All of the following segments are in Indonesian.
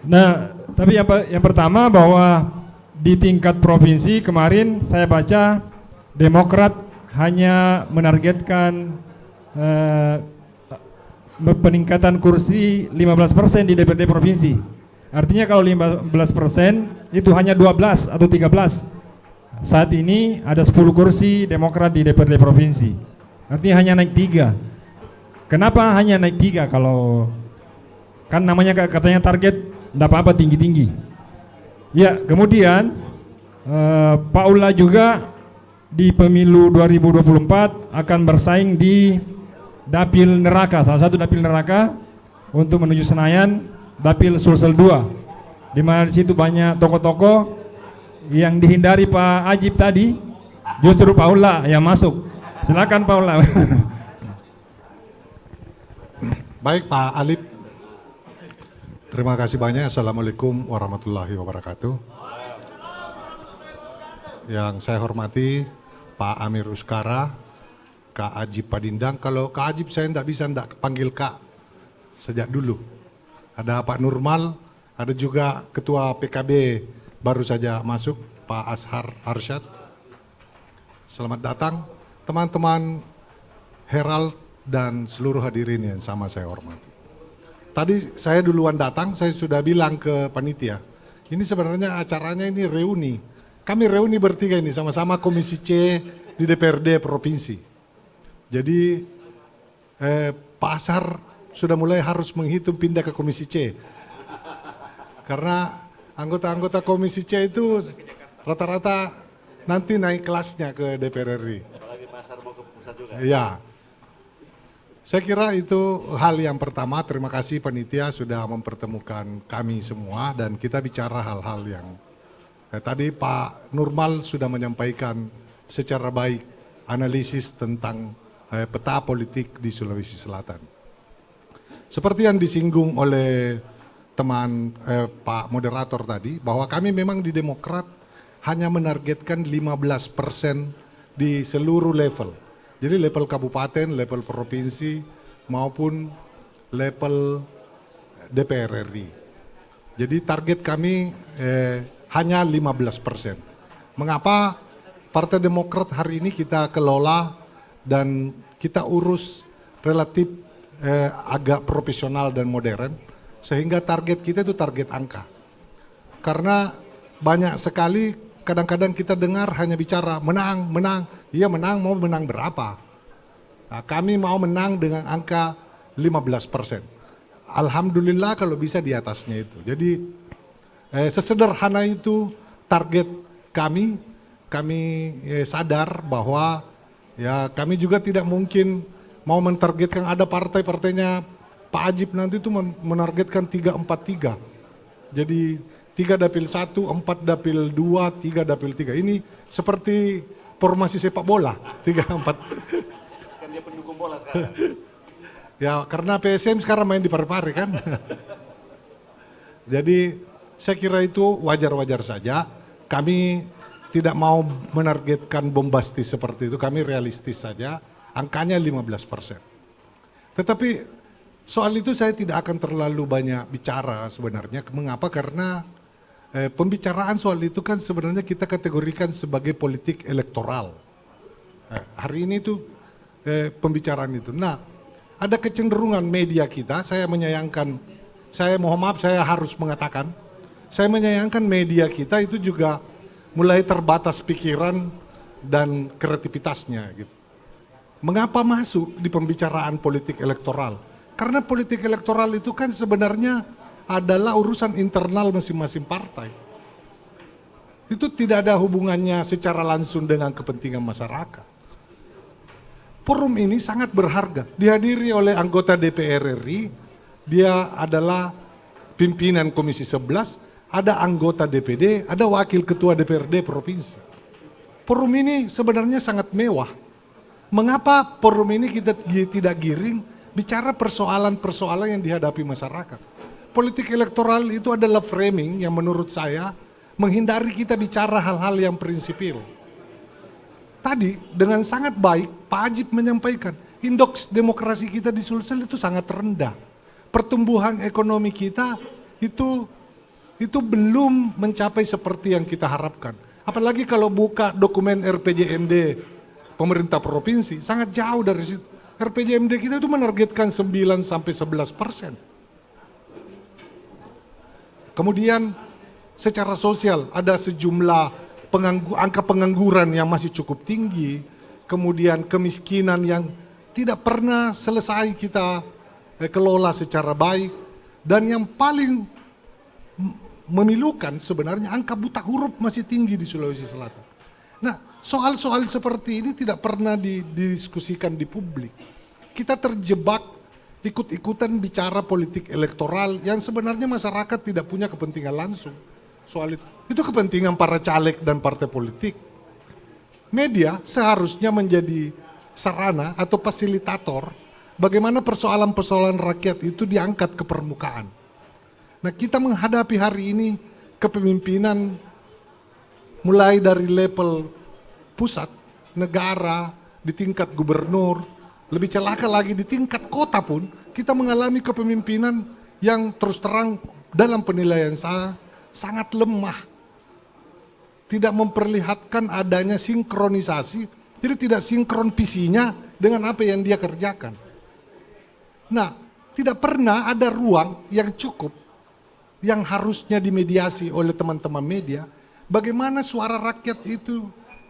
Nah, tapi yang pertama bahwa di tingkat provinsi kemarin saya baca Demokrat hanya menargetkan eh, peningkatan kursi 15% di DPRD provinsi. Artinya kalau 15% itu hanya 12 atau 13. Saat ini ada 10 kursi Demokrat di DPRD provinsi. Artinya hanya naik 3. Kenapa hanya naik 3 kalau kan namanya katanya target tidak apa-apa tinggi-tinggi. Ya, kemudian Pak Ulla juga di pemilu 2024 akan bersaing di Dapil Neraka, salah satu Dapil Neraka untuk menuju Senayan, Dapil Sulsel 2, di mana di situ banyak tokoh-tokoh yang dihindari Pak Ajib tadi, justru Pak Ulla yang masuk. Silakan Pak Ulla. Baik Pak Alip, terima kasih banyak. Assalamualaikum warahmatullahi wabarakatuh. Yang saya hormati Pak Amir Uskara, Kak Ajib Padindang. Kalau Kak Ajib saya tidak panggil Kak sejak dulu. Ada Pak Nurmal, ada juga Ketua PKB baru saja masuk, Pak Ashar Arsyad. Selamat datang teman-teman Herald dan seluruh hadirin yang sama saya hormati. Tadi saya duluan datang, saya sudah bilang ke panitia, ini sebenarnya acaranya ini reuni. Kami reuni bertiga ini sama-sama Komisi C di DPRD Provinsi. Jadi Pak Ashar sudah mulai harus menghitung pindah ke Komisi C. Karena anggota-anggota Komisi C itu rata-rata nanti naik kelasnya ke DPR RI. Ya. Saya kira itu hal yang pertama. Terima kasih panitia sudah mempertemukan kami semua dan kita bicara hal-hal yang tadi Pak Nurmal sudah menyampaikan secara baik analisis tentang peta politik di Sulawesi Selatan. Seperti yang disinggung oleh teman Pak moderator tadi, bahwa kami memang di Demokrat hanya menargetkan 15% di seluruh level. Jadi level kabupaten, level provinsi, maupun level DPR RI. Jadi target kami hanya 15%. Mengapa Partai Demokrat hari ini kita kelola dan kita urus relatif agak profesional dan modern, sehingga target kita itu target angka. Karena banyak sekali kadang-kadang kita dengar hanya bicara menang, iya menang, mau menang berapa? Nah, kami mau menang dengan angka 15%. Alhamdulillah kalau bisa di atasnya itu. Jadi sesederhana itu target kami sadar bahwa ya kami juga tidak mungkin mau mentargetkan ada partai-partainya Pak Ajib nanti itu menargetkan 3-4-3. Jadi 3 dapil 1, 4 dapil 2, 3 dapil 3. Ini seperti formasi sepak bola, 3-4. Kan dia pendukung bola sekarang. Ya karena PSM sekarang main di Parepare kan. Jadi saya kira itu wajar-wajar saja. Kami tidak mau menargetkan bombastis seperti itu, kami realistis saja. Angkanya 15%. Tetapi soal itu saya tidak akan terlalu banyak bicara sebenarnya. Mengapa? Karena pembicaraan soal itu kan sebenarnya kita kategorikan sebagai politik elektoral. Hari ini tuh pembicaraan itu. Nah, ada kecenderungan media kita, saya menyayangkan, saya mohon maaf saya harus mengatakan, saya menyayangkan media kita itu juga mulai terbatas pikiran dan kreativitasnya gitu. Mengapa masuk di pembicaraan politik elektoral? Karena politik elektoral itu kan sebenarnya adalah urusan internal masing-masing partai. Itu tidak ada hubungannya secara langsung dengan kepentingan masyarakat. Forum ini sangat berharga, dihadiri oleh anggota DPR RI, dia adalah pimpinan Komisi 11, ada anggota DPD, ada wakil ketua DPRD provinsi. Forum ini sebenarnya sangat mewah. Mengapa forum ini kita tidak giring bicara persoalan-persoalan yang dihadapi masyarakat? Politik elektoral itu adalah framing yang menurut saya menghindari kita bicara hal-hal yang prinsipil. Tadi dengan sangat baik Pak Ajib menyampaikan, indeks demokrasi kita di Sulsel itu sangat rendah. Pertumbuhan ekonomi kita itu itu belum mencapai seperti yang kita harapkan. Apalagi kalau buka dokumen RPJMD pemerintah provinsi, sangat jauh dari situ. RPJMD kita itu menargetkan 9 sampai 11%. Kemudian secara sosial ada sejumlah angka pengangguran yang masih cukup tinggi, kemudian kemiskinan yang tidak pernah selesai kita kelola secara baik, dan yang paling memilukan sebenarnya angka buta huruf masih tinggi di Sulawesi Selatan. Nah, soal-soal seperti ini tidak pernah didiskusikan di publik. Kita terjebak ikut-ikutan bicara politik elektoral yang sebenarnya masyarakat tidak punya kepentingan langsung soal itu. Itu kepentingan para caleg dan partai politik. Media seharusnya menjadi sarana atau fasilitator bagaimana persoalan-persoalan rakyat itu diangkat ke permukaan. Nah, kita menghadapi hari ini kepemimpinan mulai dari level pusat, negara, di tingkat gubernur, lebih celaka lagi di tingkat kota pun kita mengalami kepemimpinan yang terus terang dalam penilaian saya sangat lemah. Tidak memperlihatkan adanya sinkronisasi, jadi tidak sinkron visinya dengan apa yang dia kerjakan. Nah, tidak pernah ada ruang yang cukup yang harusnya dimediasi oleh teman-teman media, bagaimana suara rakyat itu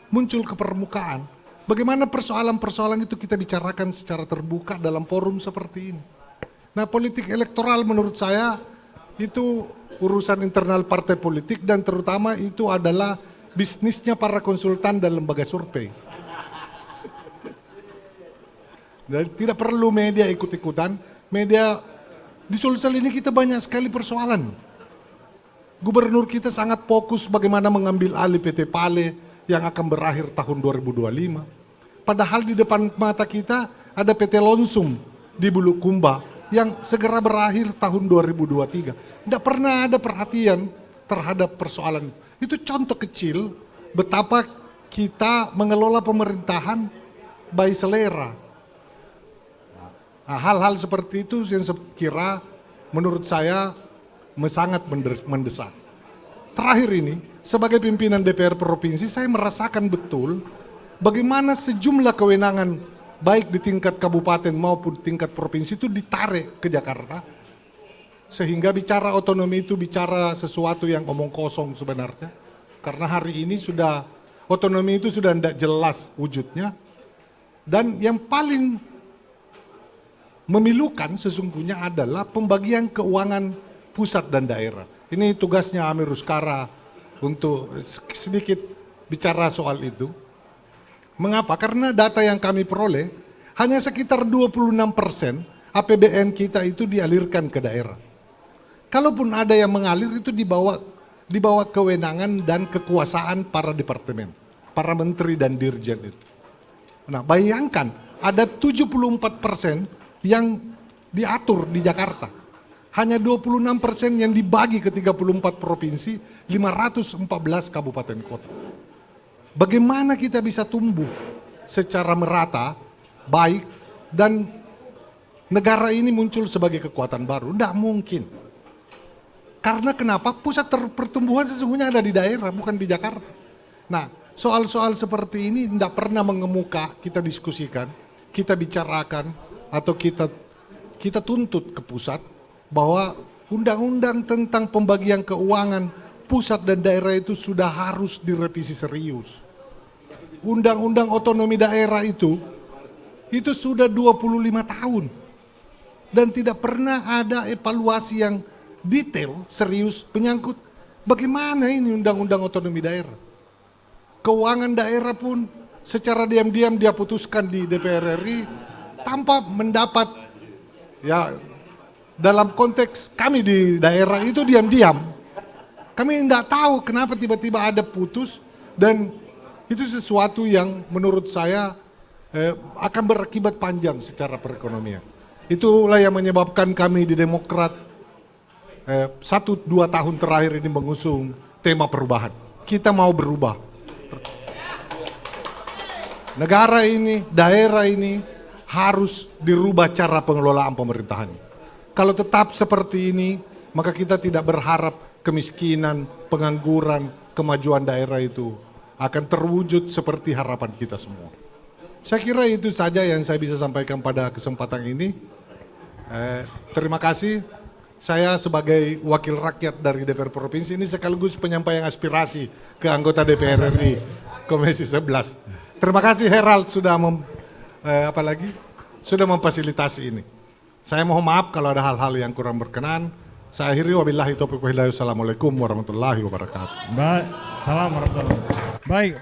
muncul ke permukaan, bagaimana persoalan-persoalan itu kita bicarakan secara terbuka dalam forum seperti ini. Nah, politik elektoral menurut saya itu urusan internal partai politik dan terutama itu adalah bisnisnya para konsultan dan lembaga survei. Dan tidak perlu media ikut-ikutan, media di Sulsel ini kita banyak sekali persoalan. Gubernur kita sangat fokus bagaimana mengambil alih PT Pale yang akan berakhir tahun 2025. Padahal di depan mata kita ada PT Lonsum di Bulukumba yang segera berakhir tahun 2023. Tidak pernah ada perhatian terhadap persoalan itu. Itu contoh kecil betapa kita mengelola pemerintahan by selera. Nah, hal-hal seperti itu yang saya kira menurut saya sangat mendesak. Terakhir ini, sebagai pimpinan DPR Provinsi, saya merasakan betul bagaimana sejumlah kewenangan baik di tingkat kabupaten maupun tingkat provinsi itu ditarik ke Jakarta. Sehingga bicara otonomi itu bicara sesuatu yang omong kosong sebenarnya. Karena hari ini sudah, otonomi itu sudah tidak jelas wujudnya. Dan yang paling memilukan sesungguhnya adalah pembagian keuangan pusat dan daerah. Ini tugasnya Amir Uskara untuk sedikit bicara soal itu. Mengapa? Karena data yang kami peroleh hanya sekitar 26% APBN kita itu dialirkan ke daerah. Kalaupun ada yang mengalir itu dibawa kewenangan dan kekuasaan para departemen, para menteri dan dirjen itu. Nah, bayangkan ada 74% yang diatur di Jakarta. Hanya 26% yang dibagi ke 34 provinsi, 514 kabupaten kota. Bagaimana kita bisa tumbuh secara merata, baik, dan negara ini muncul sebagai kekuatan baru? Tidak mungkin. Karena kenapa? Pusat pertumbuhan sesungguhnya ada di daerah, bukan di Jakarta. Nah, soal-soal seperti ini tidak pernah mengemuka, kita diskusikan, kita bicarakan, atau kita tuntut ke pusat bahwa undang-undang tentang pembagian keuangan pusat dan daerah itu sudah harus direvisi serius. Undang-undang otonomi daerah itu sudah 25 tahun dan tidak pernah ada evaluasi yang detail, serius, menyangkut bagaimana ini undang-undang otonomi daerah. Keuangan daerah pun secara diam-diam dia putuskan di DPR RI tanpa mendapat, ya dalam konteks kami di daerah itu diam-diam. Kami tidak tahu kenapa tiba-tiba ada putus dan itu sesuatu yang menurut saya akan berakibat panjang secara perekonomian. Itulah yang menyebabkan kami di Demokrat 1-2 tahun terakhir ini mengusung tema perubahan. Kita mau berubah. Negara ini, daerah ini harus dirubah cara pengelolaan pemerintahan. Kalau tetap seperti ini, maka kita tidak berharap kemiskinan, pengangguran, kemajuan daerah itu akan terwujud seperti harapan kita semua. Saya kira itu saja yang saya bisa sampaikan pada kesempatan ini. Terima kasih. Saya sebagai wakil rakyat dari DPR Provinsi ini sekaligus penyampaian aspirasi ke anggota DPR RI Komisi 11. Terima kasih Herald sudah sudah memfasilitasi ini. Saya mohon maaf kalau ada hal-hal yang kurang berkenan. Saya akhiri, wabillahi taufiq wal hidayah. Assalamualaikum warahmatullahi wabarakatuh. Salam warahmatullahi wabarakatuh. Baik.